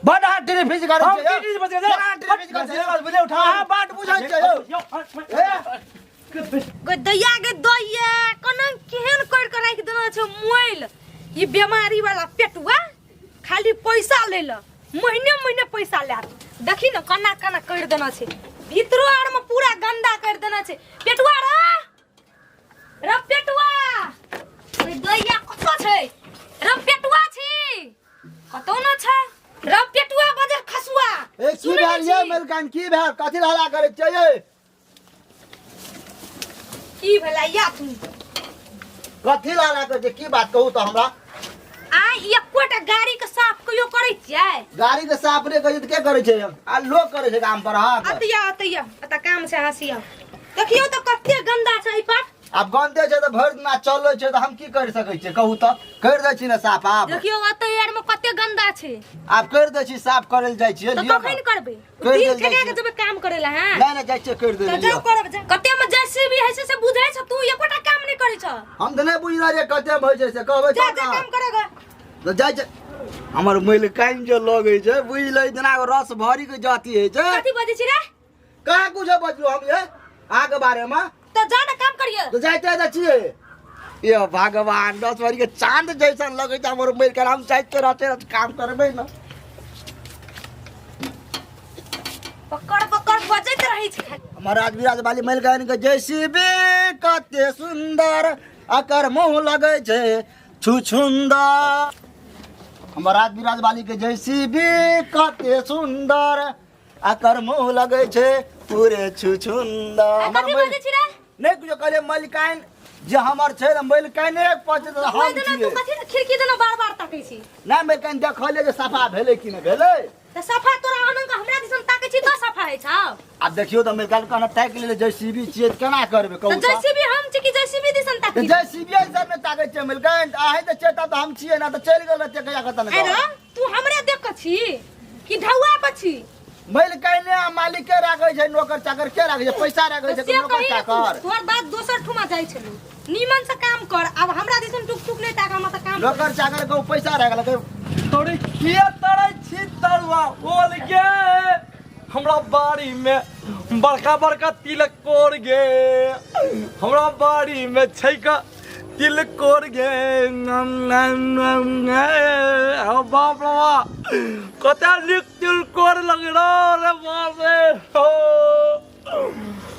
बड़ हाथ टीरी फिज करे हम छै टीरी बच गए टीरी फिज करे छै बोले उठा बात बुझाइ छै गदैया गदैया कोन केहन कर के राख देना छै मोइल ई बीमारी वाला पेटुआ खाली पैसा ले ल महीने महीने पैसा ले देखी न कना कना कर देना छै भीतरो आर में पूरा गंदा कर देना छै पेटुआ रे पेटुआ गदैया कतो छै रे पेटुआ छी कतो न छै रे पेटुआ बजर खसुआ ए की भेल ये मलकान की भेल कथि हल्ला करे छै ये की भेला या तुम कथि हल्ला करे छै की बात कहू त हमरा आ एकोटा गाड़ी के साफ कहियो करे छियै गाड़ी के साफ रे कहियो त के करे छै आ लोग करे छै काम पर हां अतैया अत काम से हसिया देखियो त कते गंदा छै ई पाट अब गंदे छै त भर दिना चलै छै त हम की कर सकै छी कहू त कर दै छी न साफ आप देखियो अतैयार में कते गंदा छै आप कर दै छी साफ करल जाइ छै त कखन करबे कर दिन देल जाइ ठेका के छै। जब काम करेला हैं नहीं नहीं जाइ छै कर दे त जाओ करब जा कते में जेसीबी है से बुझै छ तू एकोटा काम नहीं करे छ हम त नहीं बुझना रे कते भइ छै से कहबै जा त जा काम करेगा त जाइ छै हमर मैल काइन जे लगै छै बुझ लै जना रस भरी के जाती है छै कथि बजै छी रे कहाँ कुछ बचलो हम ये आगे बारे में त जा ना काम करियो तो जाते त छिए ये भगवान 10 भरी के चांद जैसन लगै छै हमर मैल के हम चाहते रहते काम करबै न पकड़ पकड़ बजैत रही छै हमर राजविराज वाली मैल कहन के जेसीबी कते सुंदर अकर मुंह लगै छै छुछुंदर हमर राजविराज वाली के जेसीबी कते सुंदर अकर मुंह लगै छै पूरे छुछुंदर कथि बजै छी रे नहीं कुछ कहले मलिकाइन जे हमर छै मलिकाइन एक पचे त हम तू छिए कथि खिड़की देना बार-बार ताकै छी नहीं मलिकाइन देखले जे सफा भेले कि न भेले त सफा तोरा अनंग हमरा दिसन ताकै छी त सफा है छ आ देखियो त मलिकाइन कहना ताक ले जेसीबी छिए केना करबे कहू त जैसीबी हम छी कि जैसीबी दिसन ताकै जेसीबी सब में ताकै छै मलिकाइन आहे त चेता त हम छिए ना त चल गेल रहते कहिया कत न अरे तू हमरे देख के छी कि ढौआ पर छी मलिकाइन मालिक के राखै छै नौकर चाकर के राखै छै पैसा राखै छै नौकर चाकर तोहर बात दोसर ठुमा जाइ छलू नीमन से काम कर अब हमरा दिसन टुक टुक नहीं ताका मत काम नौकर चाकर को पैसा राखल के तोरी किए तड़ै छी तरुआ बोल के हमरा बाड़ी में बड़का बड़का तिलक कोर गे हमरा बाड़ी में छै का तिल कोर गे ओ बाप रे बाप कते लिख तिल कोर लग रे बाप रे हो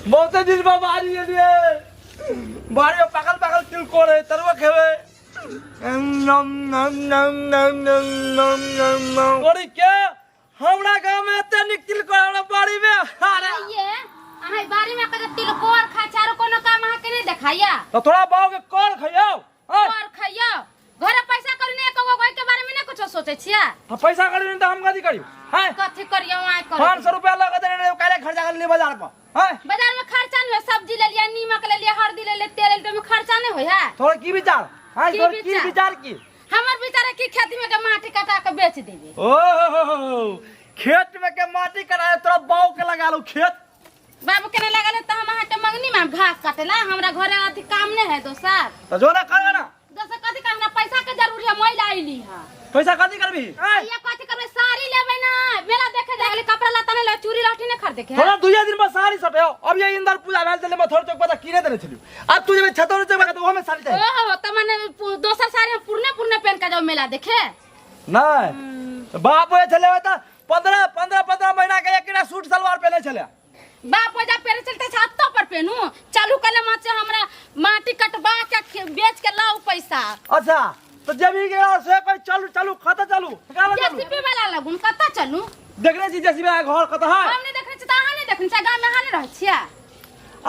बहुते दिन में बाड़ी लिए बाड़ी में पागल पागल तिल कोर है तरुआ खेवे ओरी के हमरा गांव में एते निक तिल कोर हमरा बाड़ी में अरे ये अहां बारी में कते तिलकोर खा चारो कोनो काम अहां के नहीं देखाया तो थोड़ा बाव के कोर खइयो और खाइयो घरे पैसा करने एको गो के बारे में नहीं कुछ सोचे छिया तो पैसा करी त हम कथि करियो हैं कथि करियो आय कर 500 रुपया लगा दे काले खर्चा कर ले बाजार पर हैं बाजार में खर्चा नहीं हो सब्जी ले लिया नीमक ले लिया हल्दी ले ले तेल ले में खर्चा नहीं होय है थोड़ा की विचार हैं की तोर की विचार? विचार की हमर बेचारा की खेती में के माटी काटा के बेच देबे ओ खेत में के माटी कराए तोरा बाव के लगा लो खेत बाबू के नहीं लगल त हम अहां के मंगनी में घास काटेला हमरा घरे अथी काम नहीं है दोसर तो जो ना कर ना दोसर कथि का हमरा पैसा के जरूरी है मैं लाइली हां पैसा कथि करबी हैं ये कथि करबे साड़ी लेबे ना मेला देखे जाले कपड़ा लता नहीं ले चूड़ी लहठी नहीं खरीदे के थोड़ा 2 दिन में साड़ी सटे अब ये इंदर पूजा भेल चले मैं थोड़ा चौक पता किने देने छली अब तू जब छतौर चौक तो हमें साड़ी चाहिए ओहो त माने दोसर साड़ी हम पुरने पुरने पहन के जाओ मेला देखे नहीं बाप ये चले त 15 महीना के एक सूट सलवार पहने चले बाप वजह पेरे चलते छातो पर पहनू चालू कले माचे हमरा माटी कटवा के बेच के लाओ पैसा अच्छा तो जब ही गया से कोई चालू खाता चालू गावा चालू जेसीबी वाला लगुन कत्ता चलू देखले छी जेसीबी घर कत है हम नहीं देखने छी त अहां नहीं देखने छी गांव में अहां नहीं रह छिया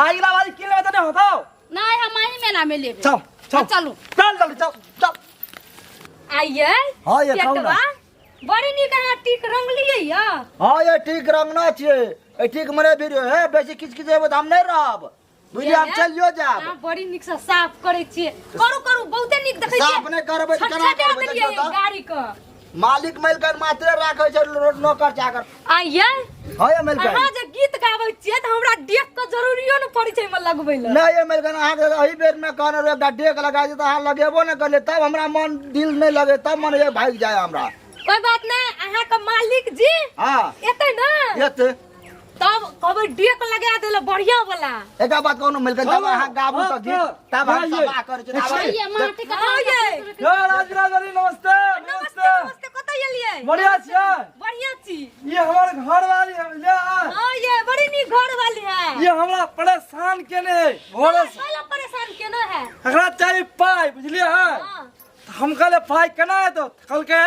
आइला वाली किले त नहीं होता नहीं हम आई मेला में लेबे चल चल चलू चल आइए हां ये कहू ना बड़ी निक अहाँ टीक रंगलिए या हां ये ठीक रंगना छिए ए ठीक मरे भी है बेसी किछ किछ जेब त हम नहीं रहब बुझलिए हम चलियो जाब अहाँ बड़ी निक से साफ करे छिए करू बहुते निक देखै छिए साफ नहीं करबै त केना करबै देखियो त गाड़ी के मालिक मिलकर मात्रे राखै छै नौकर चाकर आइए हां ये मिलकर अहाँ जे गीत गाबै छिए त हमरा देख के जरूरियो न पड़ी छै म लगबै ल नहीं ये मिलकर अहाँ के एही बेर में कहने रे डेक लगा दे त अहाँ लगेबो न करले तब हमरा मन दिल नहीं लगे तब मन ये भाग जाए हमरा कोई बात नहीं, अहाँ का मालिक जी हाँ एते ना एते तब कभी डेक लगा देला बढ़िया वाला। एका बात कोनो मिलके जब अहाँ गाबू त गीत तब हम सभा करे छै। ये माटी हाँ ये यो राजविराज वाली नमस्ते। नमस्ते नमस्ते, कतऽ एलियै? बढ़िया छियै? बढ़िया छी। ये हमारे घर वाली है ले आ। हाँ ये बड़ी नी घर वाली है। ये हमरा परेशान केने है घोड़े से। साला परेशान केना है? एकरा चाहिए पाई बुझलिए है। हाँ हम कहले पाई केना है तो कल के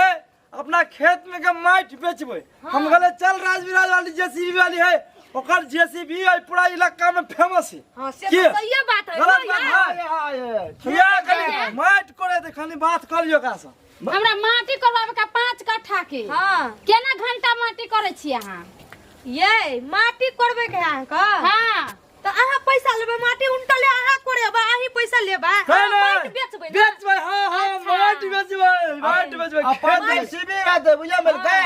अपना खेत में के माटी बेचबे। हम कहले चल राजविराज वाली जेसीबी वाली है, ओकर जेसीबी है पूरा इलाका में फेमस है। हाँ से की? तो सही बात है। गलत बात यार। है। किया करे माटी करे त खाली बात करियो का से। हमरा माटी करवावे का 5 कट्ठा के। हाँ केना घंटा माटी करे छी अहाँ? ये माटी करबे के अहाँ का? हां तो अहाँ पैसा लेबे माटी उनटा ले अहाँ करेबा, अहीं पैसा लेबा। है ना? माटी बेचबे ना। बेचबे हां हां माटी बेचबे माटी बेचबे। अपन जेसीबी रहते बुझे मिलके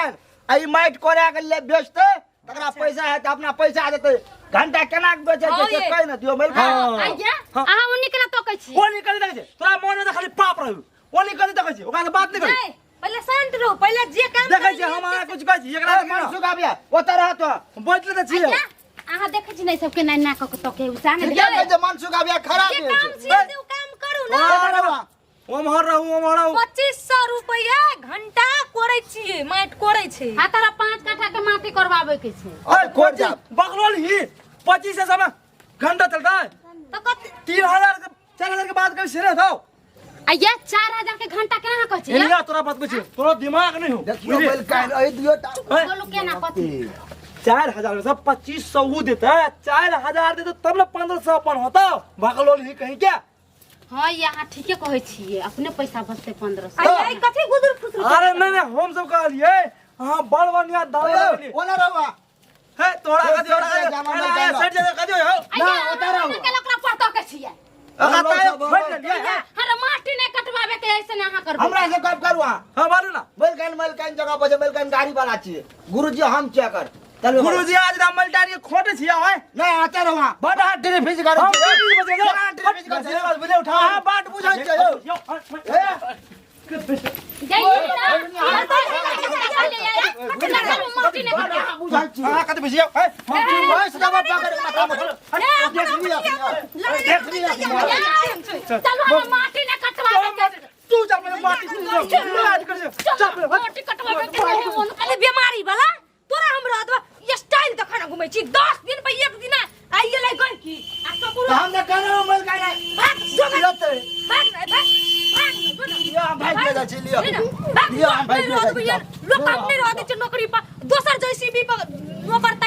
आई माइट करे के ले बेचते तकरा पैसा है त अपना पैसा देते। घंटा केना के बेचे हाँ, छै ये। कहि न दियो मिलके। आइया अहाँ उन्नी केना तोकै छी? ओ नहीं करे देखे तोरा मन में खाली पाप रहू। ओ नहीं करे देखे ओकरा से बात नहीं करे। नहीं पहले शांत रहो, पहले जे काम देखे करी छी हम से- अहाँ कुछ कहै छी एकरा मन सुगाबिया ओत रह तो बैठले त छी। आइया अहाँ देखे छी नहीं सबके नहीं ना क तोके उसाने ठीक है जे मन सुगाबिया खराब जे है काम छियै से उ काम करू ना। ओ महर रहू ओ महर रहू। 2500 रुपया घंटा कोरै छियै, माटि कोरै छै। हां तारा 5 कट्ठा के माटी करवावे के छै। ओए खोज जा बकलोल ही 25 से समय घंटा चलता है। तो कत 3000 के 4000 के बाद कभी सिरे दो। आइया 4000 के घंटा केना कहै छी? एलिया तोरा बात पूछी तोरा दिमाग नहीं हो। देखियो मिलके ए दियो बोलो केना कथि? 4000 में सब 2500 वो देता है। 4000 दे तो तब ना 1500 अपन होता। बकलोल ही कहीं क्या? हां यहाँ ठीके कहै छी, अपने पैसा बचते 1500। आई कथि गुदुर फुसुर। अरे नहीं हम सब कहलिए हां बड़ बढ़िया दादा वाली ओना रहवा है तोरा का सेठ जगह सेठ जगह आइया उतार आओ। के लोकरा पड़तो के छियै? बैठ ले हर माटी नहीं कटवावे के ऐसे ना अहाँ करबो। हमरा से कब करू हां मारू ना। मिलकन जगह पर मिलकन गाड़ी वाला छिए गुरुजी हम चेक कर चलो गुरुजी आज रामल टारी खोटे छिया है। नहीं आते रहवा बड़ हाथ टेरे फिज कर हम टीवी बजे जा बजे उठा हां बात बुझै छै जाइए ना माटी नहीं कटवा। बुझै छी हां कत बजे है। बस दबा पकड़ के माथा में देख लिया देख लिया चलो हम माटी नहीं कटवावे के। तू जा मेरे माटी से आज कर चल माटी कटवावे के मन अरे बीमारी वाला तोरा हमरा दवा स्टाइल देखाना घुमै छी 10 दिन पे एक दिन आइए ले गई की आ तो पूरा हम न करो मिलकन भाग जो लते भाग लिया हम भाग के जा छी लिया लिया हम भाग के जा छी लोग काम नहीं रहते छै नौकरी पर दोसर जेसीबी पर नौकर